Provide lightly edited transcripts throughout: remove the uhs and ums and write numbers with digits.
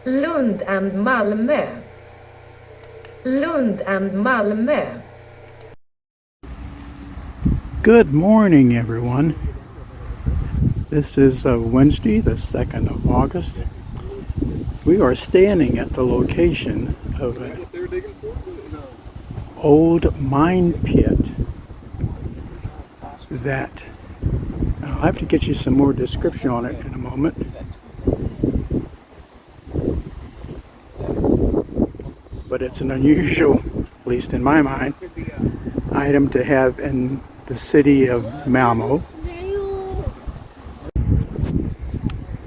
Lund and Malmö. Lund and Malmö. Good morning, everyone. This is Wednesday, the 2nd of August. We are standing at the location of an old mine pit that I'll have to get you some more description on it in a moment. But it's an unusual, at least in my mind, item to have in the city of Malmö.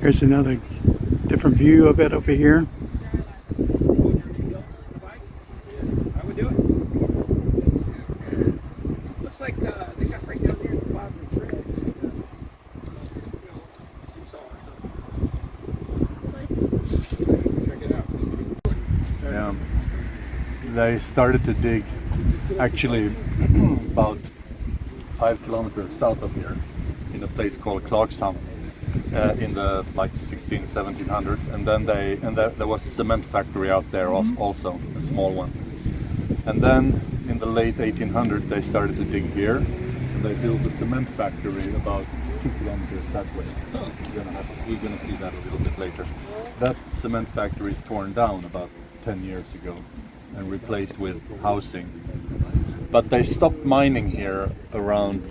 Here's another different view of it over here. Looks like they got right down there at the bottom of the trail. Check it out. Yeah. They started to dig actually about 5 kilometers south of here in a place called Clarkstown in the like 1700, and then there was a cement factory out there also, a small one. And then in the late 1800s they started to dig here, and they built a cement factory about 2 kilometers that way. We're gonna see that a little bit later. That cement factory is torn down about 10 years ago and replaced with housing. But they stopped mining here around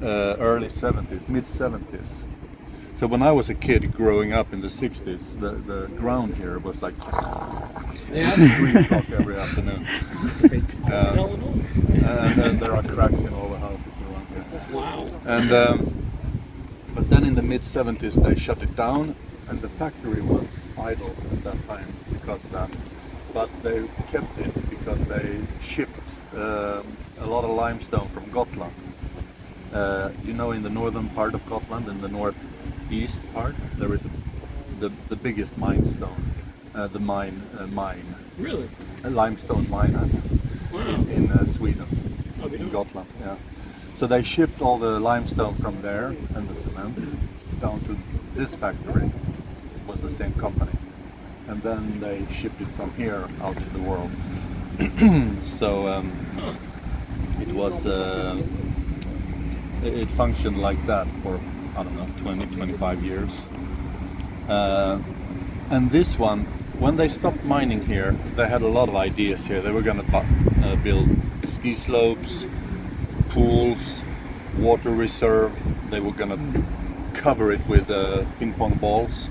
early 70s, mid 70s. So when I was a kid growing up in the 60s, the ground here was like 3 o'clock every afternoon. And there are cracks in all the houses around here. Wow. And but then in the mid 70s they shut it down, and the factory was idle at that time because of that. But they kept it because they shipped a lot of limestone from Gotland. You know, in the northern part of Gotland, in the northeast part, there is the biggest limestone, the mine. Really? A limestone mine in Sweden, in Gotland. Yeah. So they shipped all the limestone from there and the cement down to this factory. It was the same company, and then they shipped it from here out to the world. So it was. It functioned like that for, I don't know, 20-25 years. And this one, when they stopped mining here, they had a lot of ideas here. They were going to build ski slopes, pools, water reserve. They were going to cover it with ping pong balls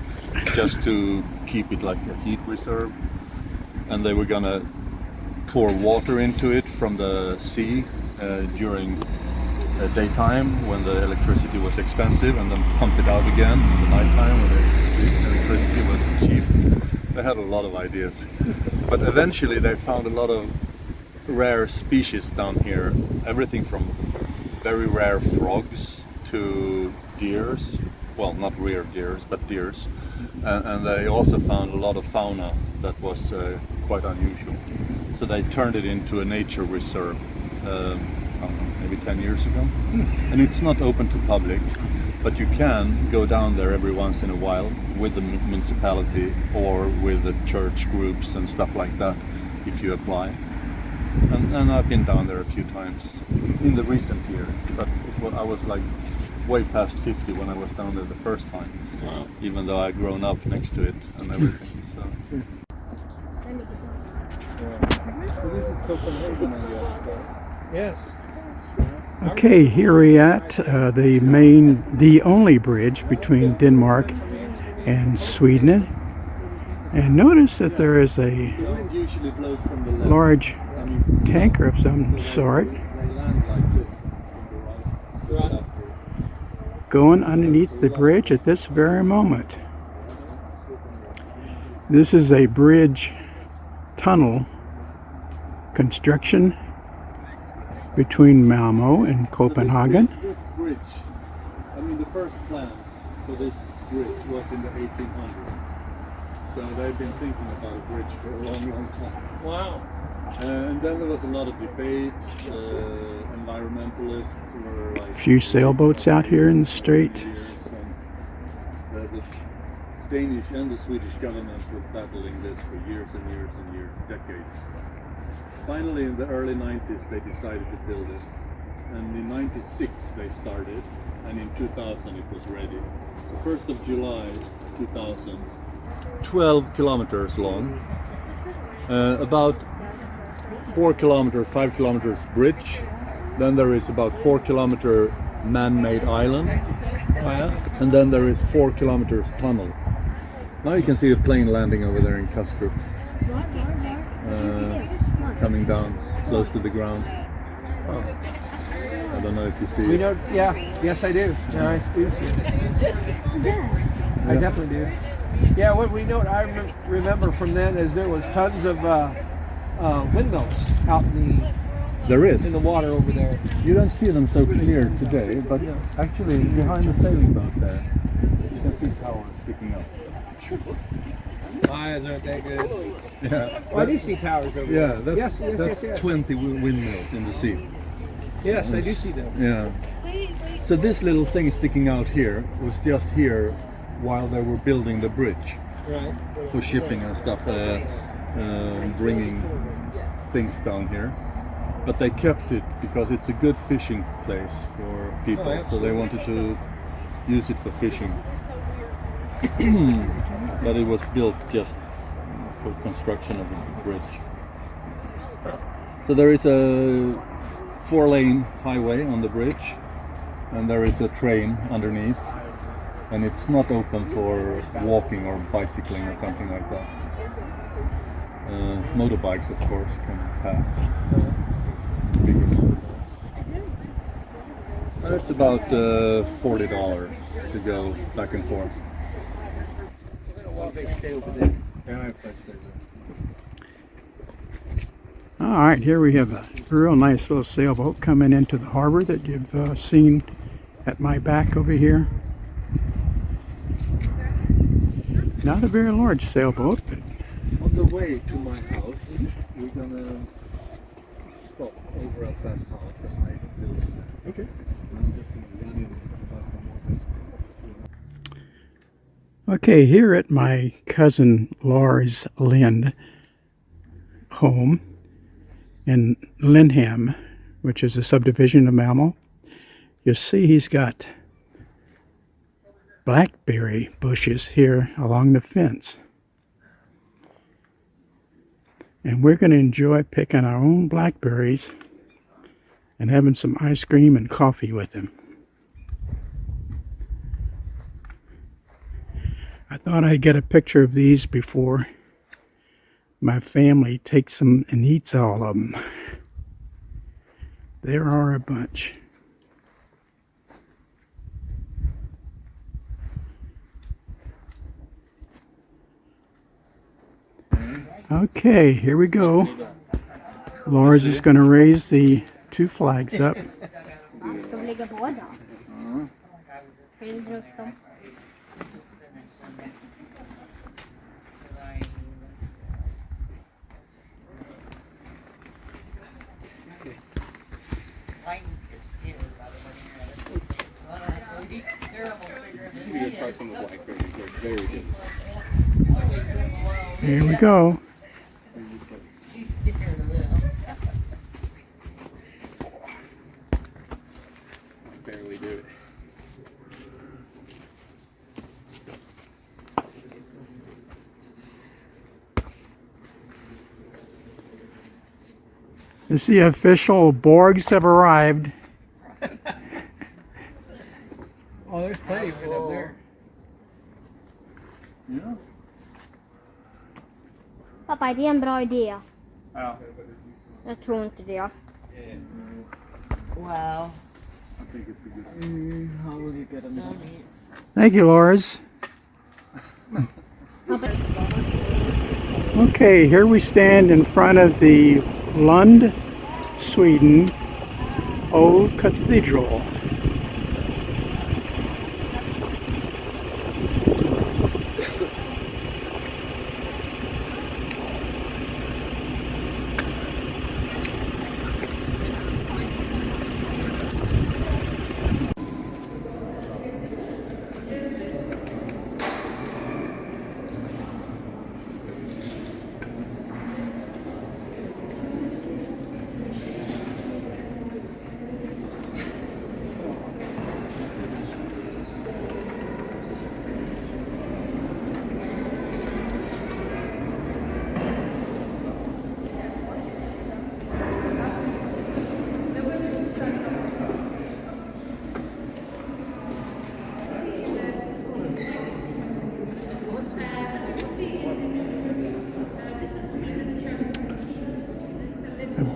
just to keep it like a heat reserve. And they were going to pour water into it from the sea during daytime when the electricity was expensive, and then pump it out again in the nighttime when the electricity was cheap. They had a lot of ideas, but eventually they found a lot of rare species down here. Everything from very rare frogs to deers, well, not rare deers, but deers, and they also found a lot of fauna that was quite unusual. So they turned it into a nature reserve. Maybe 10 years ago, and it's not open to public, but you can go down there every once in a while with the municipality or with the church groups and stuff like that if you apply. And I've been down there a few times in the recent years, but I was like way past 50 when I was down there the first time. Wow. Even though I'd grown up next to it and everything. So this is Copenhagen on the other side. Yes. Okay, here we at the only bridge between Denmark and Sweden. And notice that there is a large tanker of some sort going underneath the bridge at this very moment. This is a bridge tunnel construction between Malmö and Copenhagen. This bridge, I mean, the first plans for this bridge was in the 1800s. So they've been thinking about a bridge for a long, long time. Wow. And then there was a lot of debate. Environmentalists were like... A few sailboats out here in the strait. The Danish and the Swedish government were battling this for years and years and years, decades. Finally, in the early 90s, they decided to build it. And in 96 they started, and in 2000 it was ready. So 1st of July 2000, 12 kilometers long, about 4 kilometers, 5 kilometers bridge. Then there is about 4 kilometer man-made island. And then there is 4 kilometers tunnel. Now you can see a plane landing over there in Kastrup. Coming down close to the ground. Oh. I don't know if you see We it. know, yeah, yes I do. Yeah, I do see it. I definitely do. Yeah, what we know, I remember from then is there was tons of windmills out in There is. the water over there. You don't see them so clear today, but actually behind the sailing boat there, you can see towers sticking up. My eyes aren't that good. Yeah. Oh, I do see towers over Yeah, there. that's, Yes, that's yes. 20 windmills in the sea. Yes, I do see them. Yeah. So this little thing sticking out here was just here while they were building the bridge Right. for shipping and stuff, bringing things down here. But they kept it because it's a good fishing place for people, Oh, so they wanted to use it for fishing. But it was built just for construction of a bridge. So there is a 4-lane highway on the bridge, and there is a train underneath, and it's not open for walking or bicycling or something like that. Motorbikes, of course, can pass. Bigger motorbikes. And it's about $40 to go back and forth. They stay over there. Yeah, if I stay there. All right, here we have a real nice little sailboat coming into the harbor that you've seen at my back over here. Not a very large sailboat, but On the way to my house, we're gonna stop over at that house and make a building there. Okay. I'm just gonna run in and buy some more biscuits. okay, here at my cousin Lars Lind home in Lindham, which is a subdivision of Malmö, you see he's got blackberry bushes here along the fence. And we're going to enjoy picking our own blackberries and having some ice cream and coffee with them. I thought I'd get a picture of these before my family takes them and eats all of them. There are a bunch. Okay, here we go. Lars is going to raise the 2 flags up. De ligger båda. Ska vi dra upp dem? Try some of the blackberries. They're very good. Here we go. Barely do it. It's the official Borgs have arrived. Oh, there's plenty of it up there. Yeah. Pappa, är det en bra idé? Ja. Jag tror inte det. Wow. I think it's a good How will you get them? So neat. Thank you, Lars. Okay, here we stand in front of the Lund, Sweden Old Cathedral.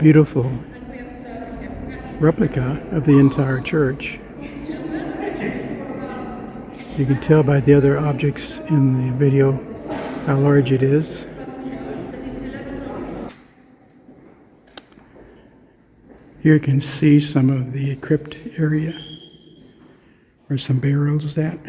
beautiful replica of the entire church. You can tell by the other objects in the video how large it is. Here you can see some of the crypt area where some burials at.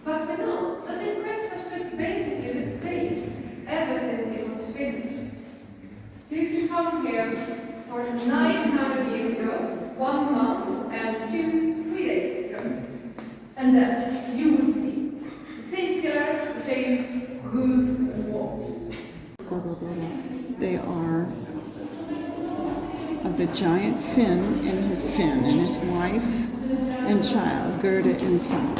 But the crypt has looked basically the same ever since it was finished. So you can come here for 900 years ago, 1 month, and 3 days ago. And then you would see the same pillars, the same roof and walls. They are of the giant Finn and his wife and child, Gerda and son.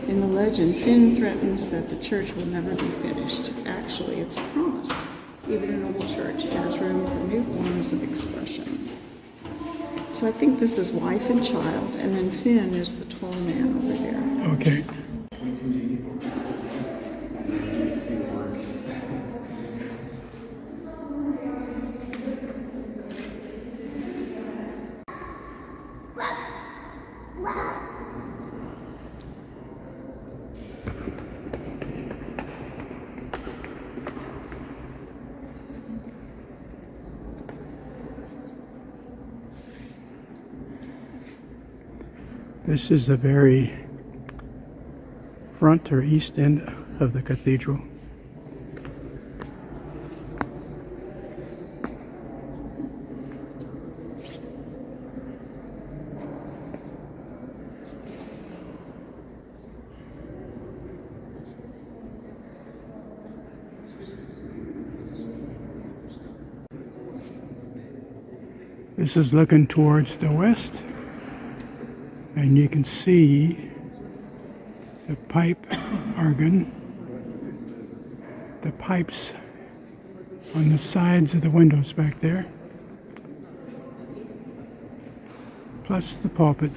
In the legend, Finn threatens that the church will never be finished. Actually, it's a promise. Even an old church has room for new forms of expression. So I think this is wife and child, and then Finn is the tall man over there. Okay. This is the very front or east end of the cathedral. This is looking towards the west, and you can see the pipe organ, the pipes on the sides of the windows back there, plus the pulpit.